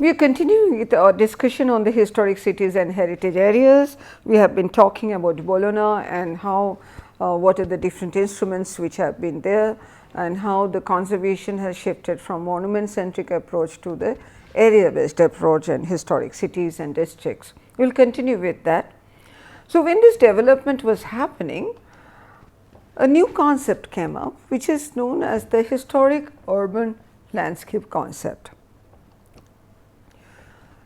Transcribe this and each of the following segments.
We are continuing with our discussion on the historic cities and heritage areas. We have been talking about Bologna and how what are the different instruments which have been there, and how the conservation has shifted from monument centric approach to the area based approach and historic cities and districts. We will continue with that. So, when this development was happening, a new concept came up which is known as the historic urban landscape concept.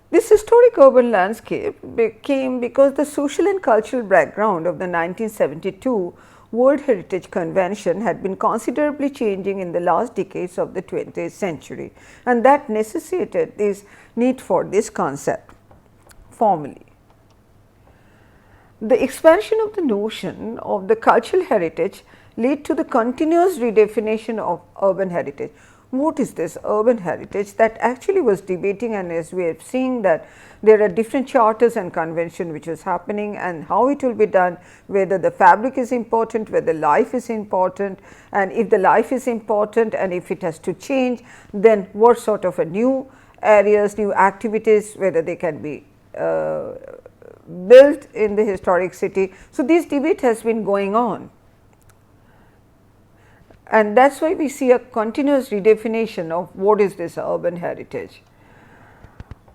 This historic urban landscape came because the social and cultural background of the 1972 World Heritage Convention had been considerably changing in the last decades of the 20th century, and that necessitated this need for this concept formally. The expansion of the notion of the cultural heritage led to the continuous redefinition of urban heritage. What is this urban heritage? That actually was debating, and as we are seeing that there are different charters and convention which is happening, and how it will be done, whether the fabric is important, whether life is important, and if the life is important and if it has to change, then what sort of a new areas, new activities, whether they can be built in the historic city. So, this debate has been going on, and that is why we see a continuous redefinition of what is this urban heritage.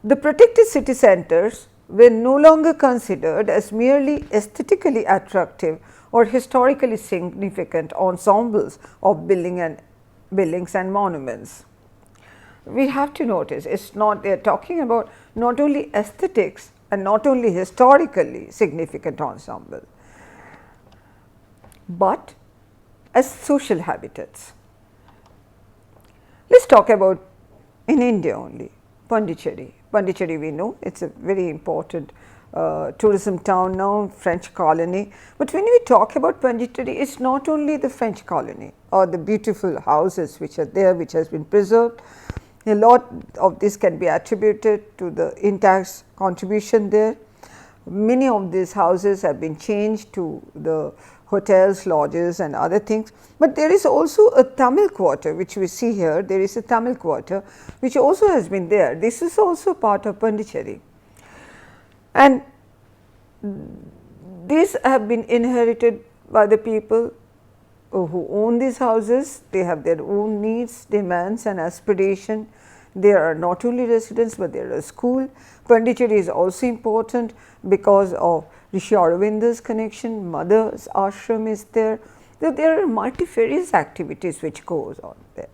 The protected city centers were no longer considered as merely aesthetically attractive or historically significant ensembles of buildings and monuments. We have to notice it is not, they are talking about not only aesthetics and not only historically significant ensemble, but as social habitats. Let us talk about in India only, Pondicherry. Pondicherry, we know it is a very important tourism town now, French colony. But when we talk about Pondicherry, it is not only the French colony or the beautiful houses which are there, which has been preserved. A lot of this can be attributed to the intact contribution there. Many of these houses have been changed to the hotels, lodges and other things, but there is also a Tamil quarter which we see here. There is a Tamil quarter which also has been there. This is also part of Pondicherry, and these have been inherited by the people who own these houses. They have their own needs, demands and aspiration. There are not only residents, but there are a school. Pondicherry is also important because of Rishi Aurobindo's connection, mother's ashram is there. So, there are multifarious activities which goes on there.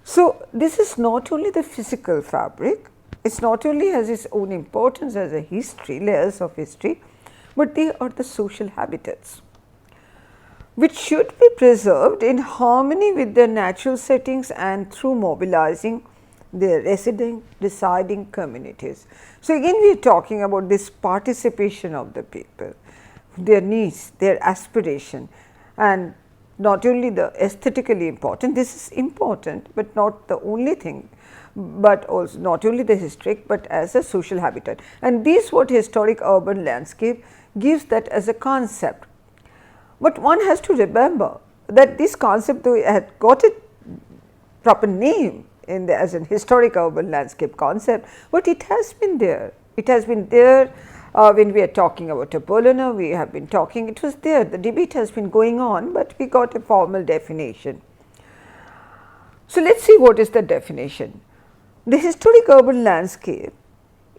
So, this is not only the physical fabric, it is not only has its own importance as a history, layers of history, but they are the social habitats which should be preserved in harmony with their natural settings and through mobilizing their residing communities. So, again we are talking about this participation of the people, their needs, their aspiration, and not only the aesthetically important, this is important, but not the only thing, but also not only the historic, but as a social habitat. And this what historic urban landscape gives that as a concept. But one has to remember that this concept, though it had got a proper name in the, as an historic urban landscape concept, but it has been there. It has been there when we are talking about a Bologna, we have been talking, it was there, the debate has been going on, but we got a formal definition. So, let us see what is the definition. The historic urban landscape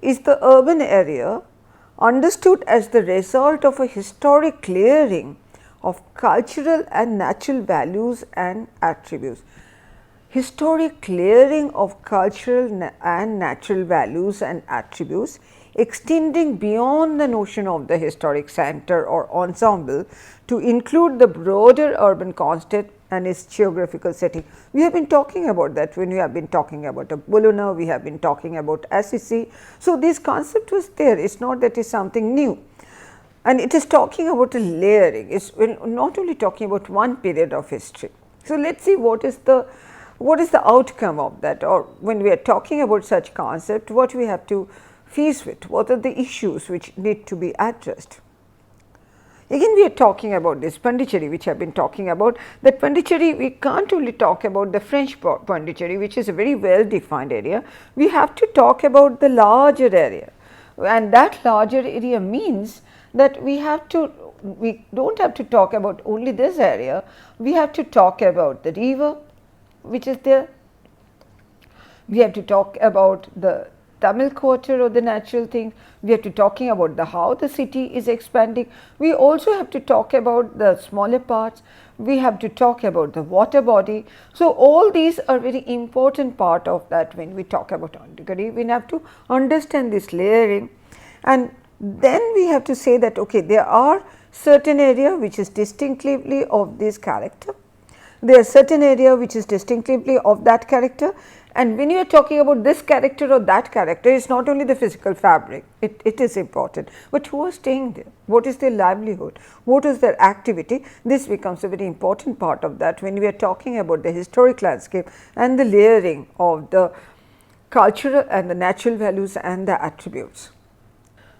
is the urban area understood as the result of a historic clearing of cultural and natural values and attributes. Historic clearing of cultural and natural values and attributes extending beyond the notion of the historic center or ensemble to include the broader urban context and its geographical setting. We have been talking about that when we have been talking about a Bologna, we have been talking about Assisi. So, this concept was there, it is not that it is something new. And it is talking about a layering, it is not only talking about one period of history. So, let us see what is the outcome of that, or when we are talking about such concept, what we have to face with, what are the issues which need to be addressed. Again we are talking about this Pondicherry, which I have been talking about. That Pondicherry, we can't only talk about the French Pondicherry, which is a very well defined area. We have to talk about the larger area, and that larger area means that we don't have to talk about only this area. We have to talk about the river which is there. We have to talk about the Tamil Quarter or the natural thing. We have to talking about how the city is expanding. We also have to talk about the smaller parts. We have to talk about the water body. So, all these are very important part of that when we talk about Pondicherry. We have to understand this layering, and then we have to say that okay, there are certain area which is distinctively of this character. There are certain area which is distinctively of that character, and when you are talking about this character or that character, it is not only the physical fabric, it is important, but who are staying there, what is their livelihood, what is their activity. This becomes a very important part of that when we are talking about the historic landscape and the layering of the cultural and the natural values and the attributes.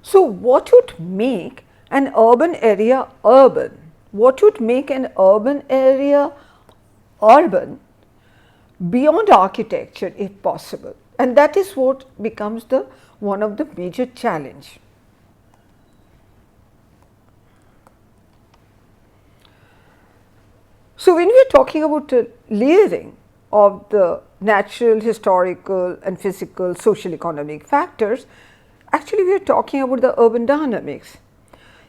So, what would make an urban area urban? What would make an urban area urban beyond architecture if possible? And that is what becomes one of the major challenge. So, when we are talking about the layering of the natural, historical and physical, social economic factors, actually we are talking about the urban dynamics.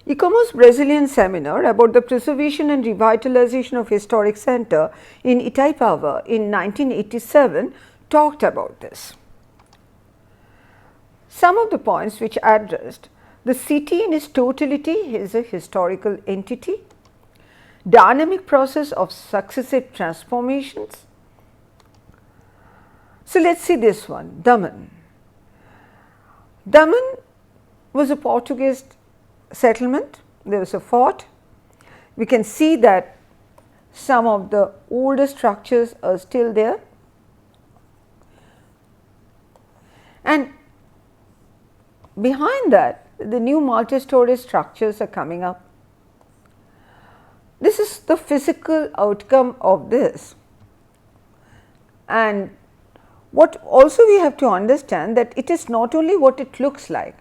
ICOMOS Brazilian seminar about the preservation and revitalization of historic center in Itaipava in 1987 talked about this. Some of the points which addressed: the city in its totality is a historical entity, dynamic process of successive transformations. So, let us see this one, Daman. Daman was a Portuguese settlement. There was a fort. We can see that some of the older structures are still there, and behind that the new multi-story structures are coming up. This is the physical outcome of this, and what also we have to understand that it is not only what it looks like,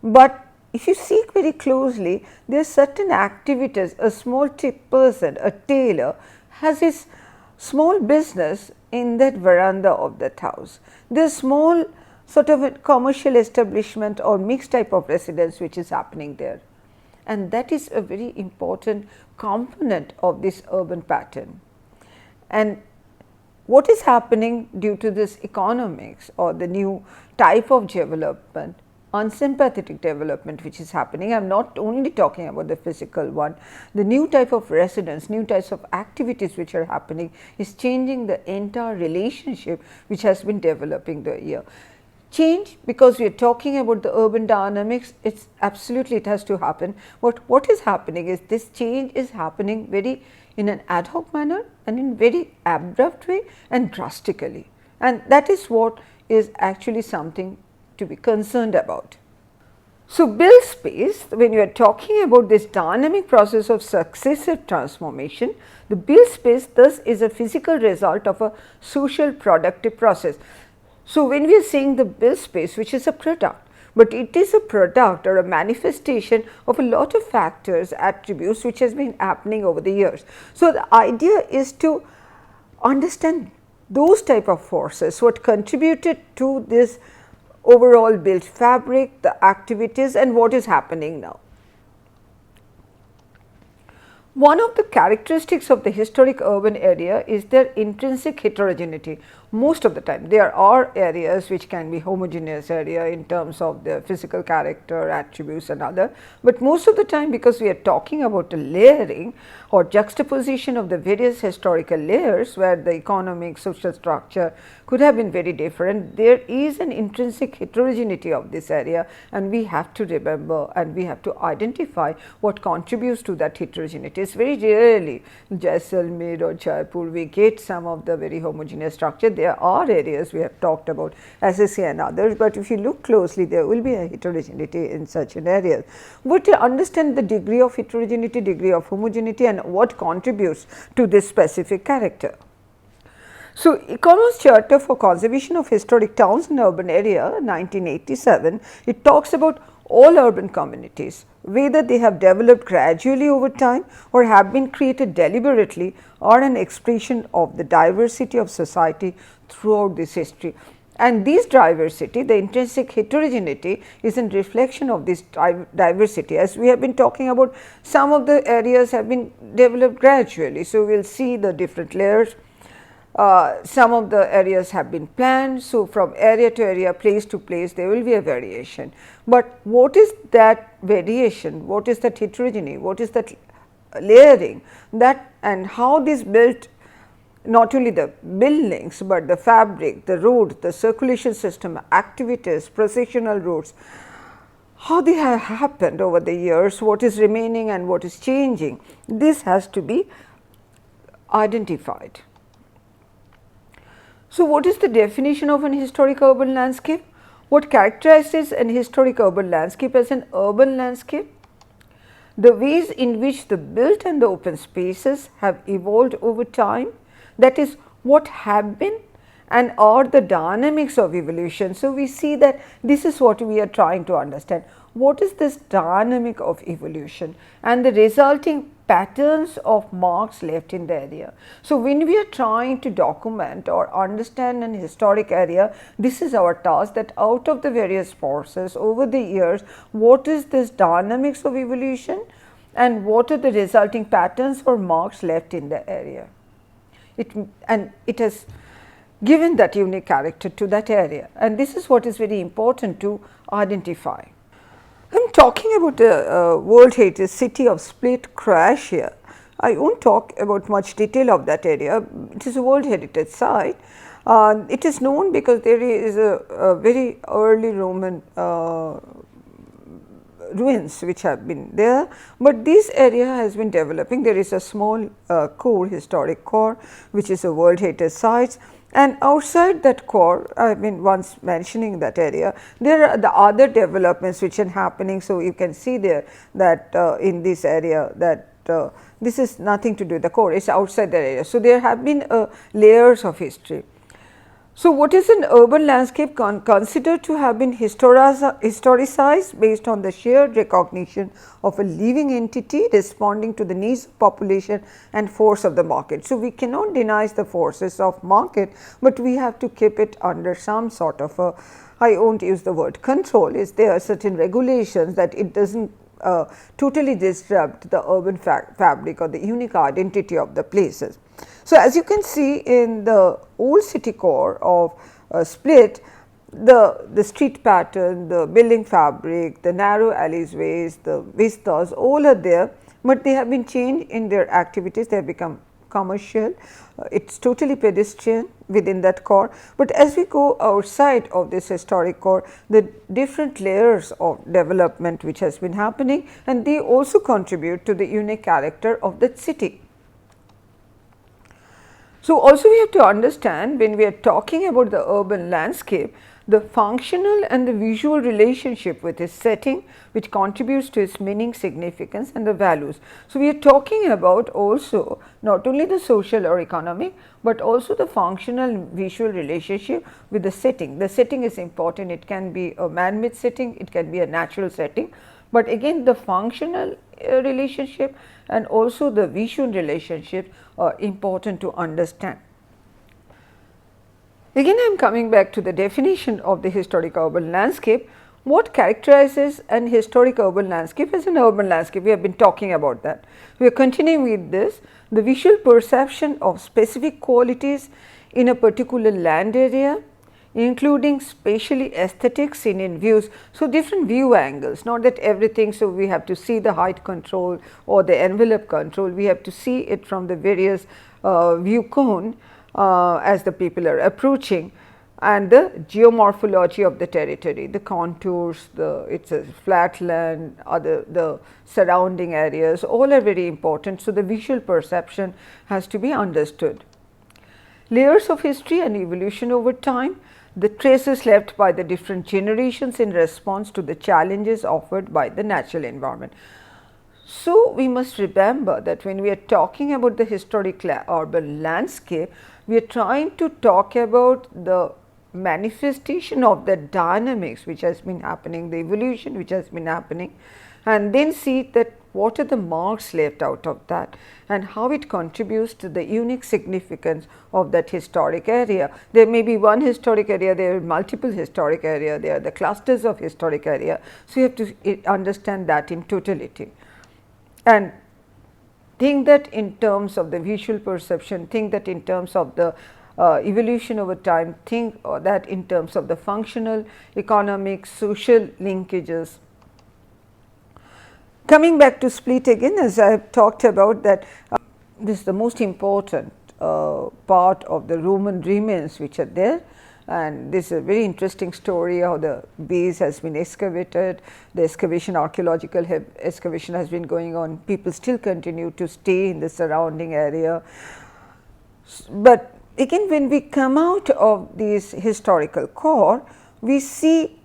but if you see very closely, there are certain activities. A small person, a tailor, has his small business in that veranda of that house. There is small sort of a commercial establishment or mixed type of residence which is happening there, and that is a very important component of this urban pattern. And what is happening due to this economics or the new type of development, unsympathetic development which is happening? I am not only talking about the physical one, the new type of residence, new types of activities which are happening is changing the entire relationship which has been developing the year. Change, because we are talking about the urban dynamics, it's absolutely it has to happen. But what is happening is this change is happening very in an ad hoc manner and in very abrupt way and drastically, and that is what is actually something to be concerned about. So, build space, when you are talking about this dynamic process of successive transformation, the build space thus is a physical result of a social productive process. So, when we are saying the build space, which is a product, but it is a product or a manifestation of a lot of factors, attributes which has been happening over the years. So, the idea is to understand those type of forces, what contributed to this overall built fabric, the activities, and what is happening now. One of the characteristics of the historic urban area is their intrinsic heterogeneity. Most of the time there are areas which can be homogeneous area in terms of their physical character, attributes and other, but most of the time, because we are talking about a layering or juxtaposition of the various historical layers where the economic, social structure could have been very different, there is an intrinsic heterogeneity of this area, and we have to remember and we have to identify what contributes to that heterogeneity. It's very rarely Jaisalmer or Jaipur we get some of the very homogeneous structure. there are areas we have talked about SSA and others, but if you look closely there will be a heterogeneity in such an area. But to understand the degree of heterogeneity, degree of homogeneity and what contributes to this specific character. So, ICOMOS Charter for Conservation of Historic Towns and Urban Area 1987, it talks about all urban communities, whether they have developed gradually over time or have been created deliberately, are an expression of the diversity of society throughout this history. And this diversity, the intrinsic heterogeneity, is in reflection of this diversity. As we have been talking about, some of the areas have been developed gradually. So, we will see the different layers. Some of the areas have been planned. So, from area to area, place to place, there will be a variation. But what is that variation? What is that heterogeneity? What is that layering? That and how this built not only the buildings, but the fabric, the roads, the circulation system, activities, processional routes, how they have happened over the years, what is remaining and what is changing. This has to be identified. So, what is the definition of an historic urban landscape? What characterizes an historic urban landscape as an urban landscape? The ways in which the built and the open spaces have evolved over time, that is what have been and are the dynamics of evolution. So, we see that this is what we are trying to understand. What is this dynamic of evolution and the resulting patterns of marks left in the area. So, when we are trying to document or understand an historic area, this is our task, that out of the various forces over the years, what is this dynamics of evolution and what are the resulting patterns or marks left in the area. It has given that unique character to that area, and this is what is very important to identify. I am talking about the World Heritage City of Split, Croatia. I will not talk about much detail of that area. It is a World Heritage Site. It is known because there is a very early Roman ruins which have been there, but this area has been developing. There is a small core, historic core, which is a World Heritage Site. And outside that core, I have been once mentioning that area, there are the other developments which are happening. So, you can see there that in this area that this is nothing to do with the core, it is outside the area. So, there have been layers of history. So, what is an urban landscape considered to have been historicized based on the shared recognition of a living entity responding to the needs of population and force of the market. So, we cannot deny the forces of market, but we have to keep it under some sort of a, I will not use the word control, is there are certain regulations that it does not totally disrupt the urban fabric or the unique identity of the places. So, as you can see in the old city core of Split, the street pattern, the building fabric, the narrow alleyways, the vistas, all are there, but they have been changed in their activities, they have become commercial, it is totally pedestrian within that core. But as we go outside of this historic core, the different layers of development which has been happening, and they also contribute to the unique character of that city. So, also we have to understand when we are talking about the urban landscape, the functional and the visual relationship with its setting, which contributes to its meaning, significance and the values. So, we are talking about also not only the social or economic, but also the functional and visual relationship with the setting. The setting is important, it can be a man-made setting, it can be a natural setting, but again the functional relationship and also the visual relationship are important to understand. Again I am coming back to the definition of the historic urban landscape. What characterizes an historic urban landscape as an urban landscape? We have been talking about that. We are continuing with this. The visual perception of specific qualities in a particular land area, including spatially aesthetic seen in views. So, different view angles, not that everything. So, we have to see the height control or the envelope control, we have to see it from the various view cone as the people are approaching, and the geomorphology of the territory, the contours, it is a flat land, the surrounding areas, all are very important. So, the visual perception has to be understood. layers of history and evolution over time, the traces left by the different generations in response to the challenges offered by the natural environment. So, we must remember that when we are talking about the historic urban landscape, we are trying to talk about the manifestation of the dynamics which has been happening, the evolution which has been happening, and then see that what are the marks left out of that and how it contributes to the unique significance of that historic area. There may be one historic area, there are multiple historic areas, there are the clusters of historic area. So, you have to understand that in totality and think that in terms of the visual perception, think that in terms of the evolution over time, think that in terms of the functional, economic, social linkages. Coming back to split again, as I have talked about that this is the most important part of the Roman remains which are there, and this is a very interesting story how the base has been excavated, the excavation, archaeological excavation has been going on, people still continue to stay in the surrounding area. But again, when we come out of this historical core, we see,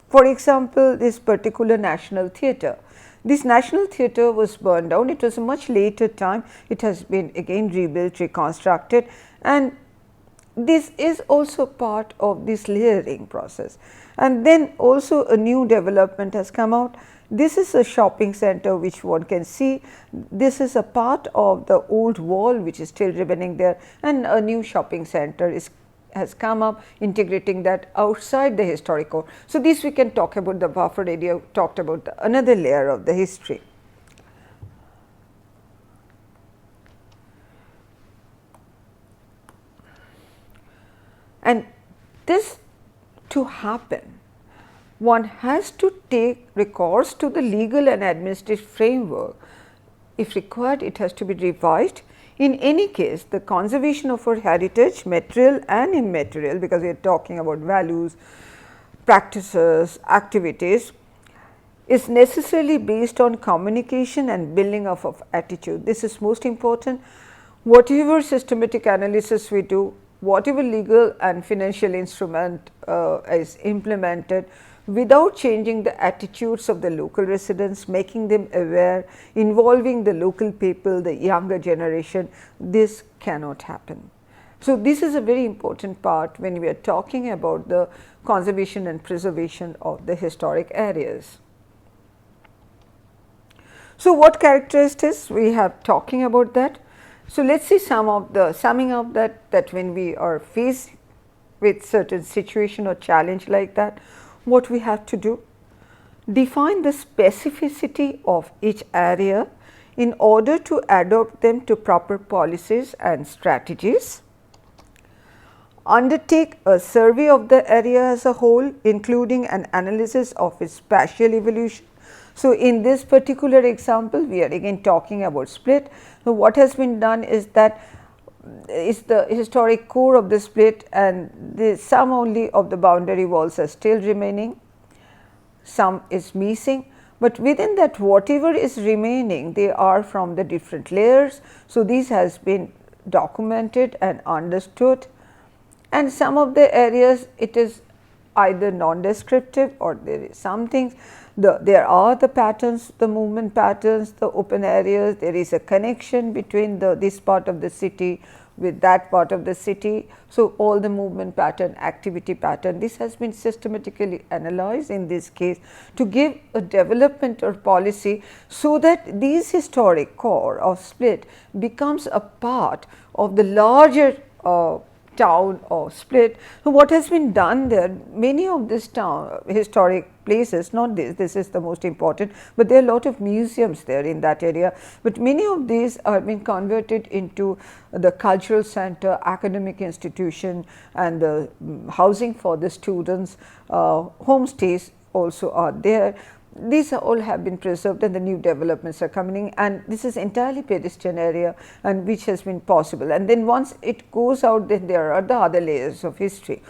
for example, this particular National Theatre. This National Theatre was burned down, it was a much later time, it has been again rebuilt, reconstructed, and this is also part of this layering process. And then also a new development has come out. This is a shopping center which one can see, this is a part of the old wall which is still remaining there, and a new shopping center has come up integrating that outside the historic core. So, this we can talk about the buffer area, talked about another layer of the history. And this to happen, one has to take recourse to the legal and administrative framework. If required, it has to be revised. In any case, the conservation of our heritage, material and immaterial, because we are talking about values, practices, activities, is necessarily based on communication and building of attitude. This is most important. Whatever systematic analysis we do, whatever legal and financial instrument is implemented, without changing the attitudes of the local residents, making them aware, involving the local people, the younger generation, this cannot happen. So, this is a very important part when we are talking about the conservation and preservation of the historic areas. So, what characteristics we have talking about that? So, let us see some of the summing up that when we are faced with certain situation or challenge like that, what we have to do? Define the specificity of each area in order to adopt them to proper policies and strategies. Undertake a survey of the area as a whole, including an analysis of its spatial evolution. So, in this particular example, we are again talking about split. So, what has been done is that is the historic core of the split, and some only of the boundary walls are still remaining, some is missing, but within that whatever is remaining, they are from the different layers. So, this has been documented and understood, and some of the areas it is either non-descriptive or there is some things. There are the patterns, the movement patterns, the open areas, there is a connection between this part of the city with that part of the city. So, all the movement pattern, activity pattern, this has been systematically analyzed in this case to give a development or policy, so that these historic core of split becomes a part of the larger town or split. So, what has been done there, many of this town historic places, not this is the most important, but there are a lot of museums there in that area, but many of these are being converted into the cultural center, academic institution, and the housing for the students, homestays also are there. These all have been preserved and the new developments are coming, and this is entirely pedestrian area and which has been possible. And then once it goes out, then there are the other layers of history.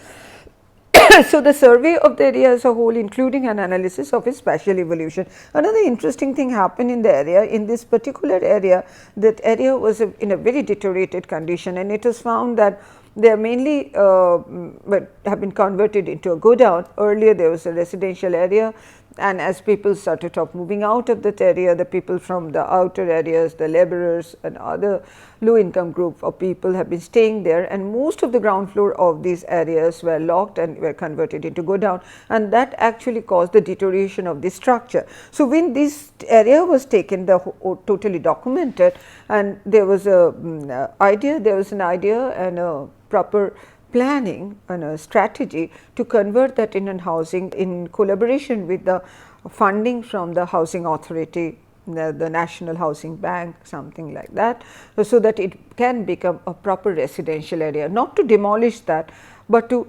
So, the survey of the area as a whole, including an analysis of its spatial evolution. Another interesting thing happened in the area. In this particular area, that area was in a very deteriorated condition, and it was found that they are mainly but have been converted into a godown. Earlier there was a residential area, and as people started moving out of that area, the people from the outer areas, the laborers and other low income group of people have been staying there, and most of the ground floor of these areas were locked and were converted into godown, and that actually caused the deterioration of the structure. So, when this area was taken, totally documented, and there was an idea and a proper planning and a strategy to convert that in housing in collaboration with the funding from the housing authority, the National Housing Bank, something like that, so that it can become a proper residential area, not to demolish that, but to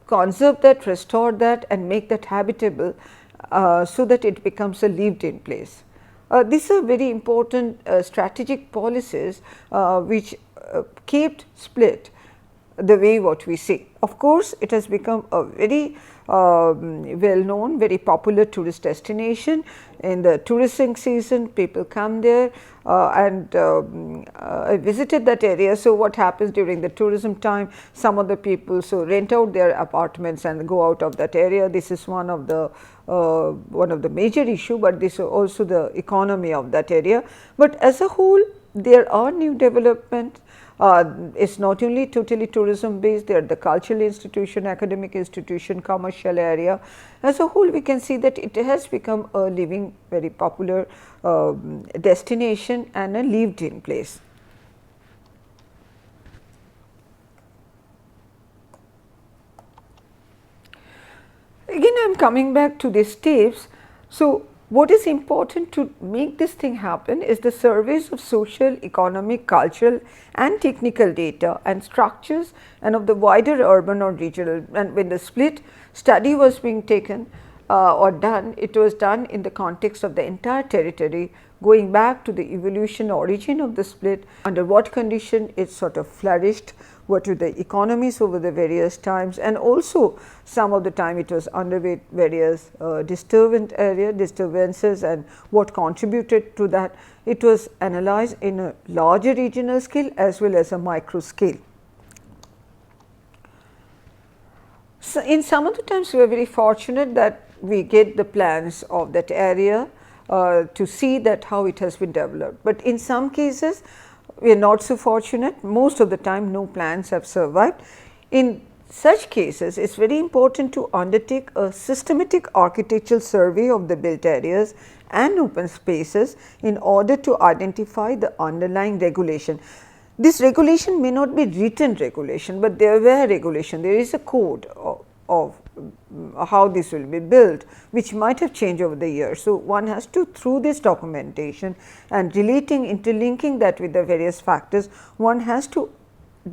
conserve that, restore that and make that habitable, so that it becomes a lived in place. These are very important strategic policies which kept Split the way what we see. Of course, it has become a very well known, very popular tourist destination. In the tourism season, people come there, and I visited that area. So, what happens during the tourism time, some of the people rent out their apartments and go out of that area. This is one of the major issue, but this is also the economy of that area. But as a whole, there are new developments. It's not only totally tourism based, there are the cultural institution, academic institution, commercial area. As a whole, we can see that it has become a living, very popular destination and a lived in place. Again, I am coming back to these tips. So, what is important to make this thing happen is the surveys of social, economic, cultural and technical data and structures and of the wider urban or regional. And when the Split study was being taken or done, it was done in the context of the entire territory, going back to the evolution origin of the Split, under what condition it flourished, what were the economies over the various times, and also some of the time it was underway various disturbances and what contributed to that. It was analyzed in a larger regional scale as well as a micro scale. So, in some of the times we are very fortunate that we get the plans of that area to see that how it has been developed, but in some cases we are not so fortunate. Most of the time no plans have survived. In such cases, it is very important to undertake a systematic architectural survey of the built areas and open spaces in order to identify the underlying regulation. This regulation may not be written regulation, but there were regulation. There is a code of how this will be built, which might have changed over the years. So, one has to, through this documentation and interlinking that with the various factors, one has to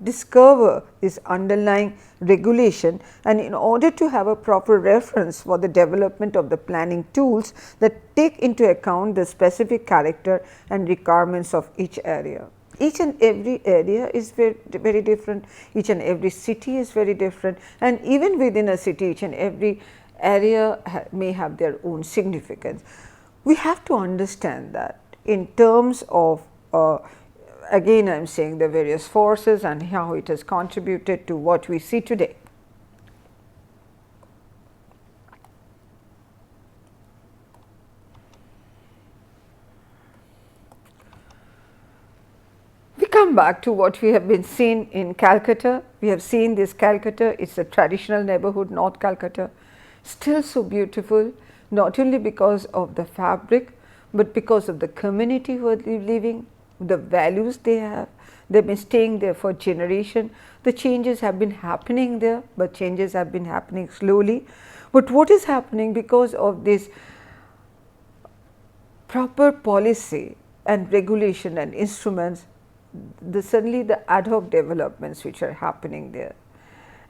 discover this underlying regulation, and in order to have a proper reference for the development of the planning tools that take into account the specific character and requirements of each area. Each and every area is very different, each and every city is very different, and even within a city, each and every area may have their own significance. We have to understand that in terms of again I am saying the various forces and how it has contributed to what we see today. Come back to what we have been seen in Calcutta. We have seen this Calcutta, it is a traditional neighborhood, North Calcutta, still so beautiful, not only because of the fabric, but because of the community who are living, the values they have. They have been staying there for generation. The changes have been happening there, but changes have been happening slowly. But what is happening because of this proper policy and regulation and instruments, suddenly the ad hoc developments which are happening there,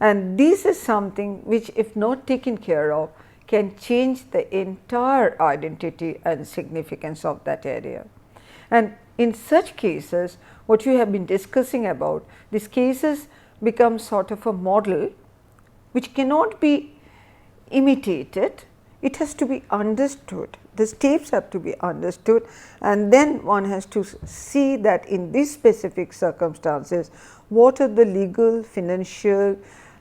and this is something which, if not taken care of, can change the entire identity and significance of that area. And in such cases, what we have been discussing about, these cases become sort of a model which cannot be imitated. It has to be understood. The steps have to be understood, and then one has to see that in these specific circumstances, what are the legal, financial,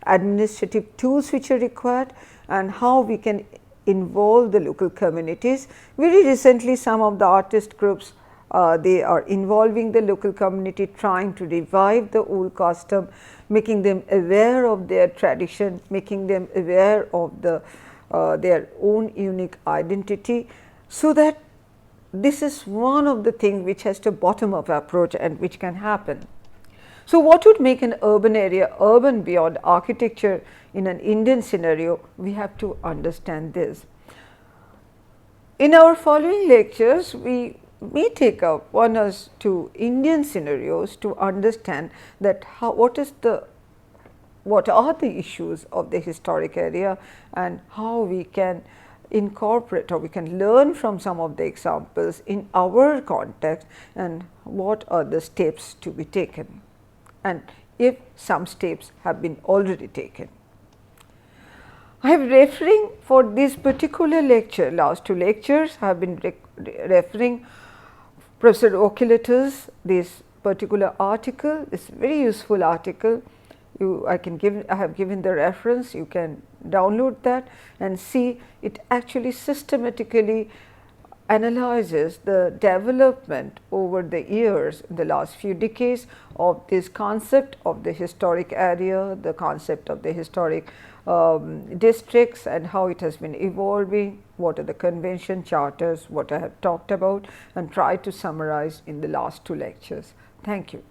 administrative tools which are required, and how we can involve the local communities. Very recently, some of the artist groups they are involving the local community, trying to revive the old custom, making them aware of their tradition, making them aware of their own unique identity. So that this is one of the things which has to bottom up approach and which can happen. So, what would make an urban area urban beyond architecture in an Indian scenario? We have to understand this. In our following lectures, we may take up 1 or 2 Indian scenarios to understand that what are the issues of the historic area and how we can incorporate or we can learn from some of the examples in our context, and what are the steps to be taken, and if some steps have been already taken. I am referring for this particular lecture, last 2 lectures I have been referring Professor Oculatus, this particular article, this very useful article. I have given the reference, you can download that and see it actually systematically analyzes the development over the years in the last few decades of this concept of the historic area, the concept of the historic districts, and how it has been evolving, what are the convention charters, what I have talked about and tried to summarize in the last 2 lectures. Thank you.